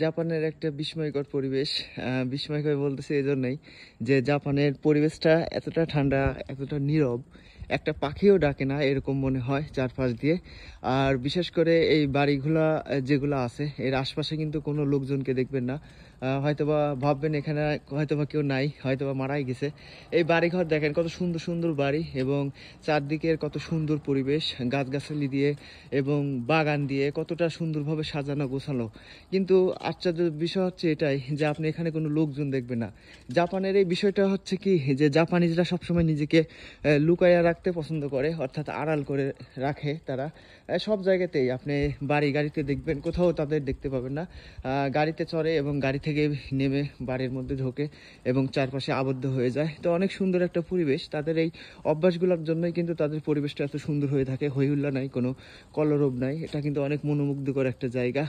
জাপানের একটা বিস্ময়কর পরিবেশ। বিস্ময়কর বলতেছি এই জন্যই যে জাপানের পরিবেশটা এতটা ঠান্ডা, এতটা নীরব, একটা পাখিও ডাকে না এরকম মনে হয় চারপাশ দিয়ে। আর বিশেষ করে এই বাড়িগুলা যেগুলো আছে এর আশপাশে কিন্তু কোনো লোকজনকে দেখবেন না। হয়তোবা ভাববেন এখানে হয়তোবা কেউ নাই, হয়তোবা মারাই গেছে। এই বাড়িঘর দেখেন কত সুন্দর সুন্দর বাড়ি, এবং চারদিকের কত সুন্দর পরিবেশ গাছগাছালি দিয়ে এবং বাগান দিয়ে কতটা সুন্দরভাবে সাজানো গোছানো। কিন্তু আশ্চর্যের বিষয় হচ্ছে এটাই যে আপনি এখানে কোনো লোকজন দেখবেন না। জাপানের এই বিষয়টা হচ্ছে কি যে জাপানিজরা সবসময় নিজেকে লুকাইয়া রাখতে পছন্দ করে, অর্থাৎ আড়াল করে রাখে তারা। সব জায়গাতেই আপনি বাড়ি গাড়িতে দেখবেন, কোথাও তাদের দেখতে পাবেন না। গাড়িতে চড়ে এবং গাড়ি থেকে নেমে বাড়ির মধ্যে ঢোকে এবং চারপাশে আবদ্ধ হয়ে যায়। তো অনেক সুন্দর একটা পরিবেশ, তাদের এই অভ্যাসগুলোর জন্যই কিন্তু তাদের পরিবেশটা এত সুন্দর হয়ে থাকে। হই হুল্লা নাই, কোনো কলরব নাই, এটা কিন্তু অনেক মনোমুগ্ধকর একটা জায়গা।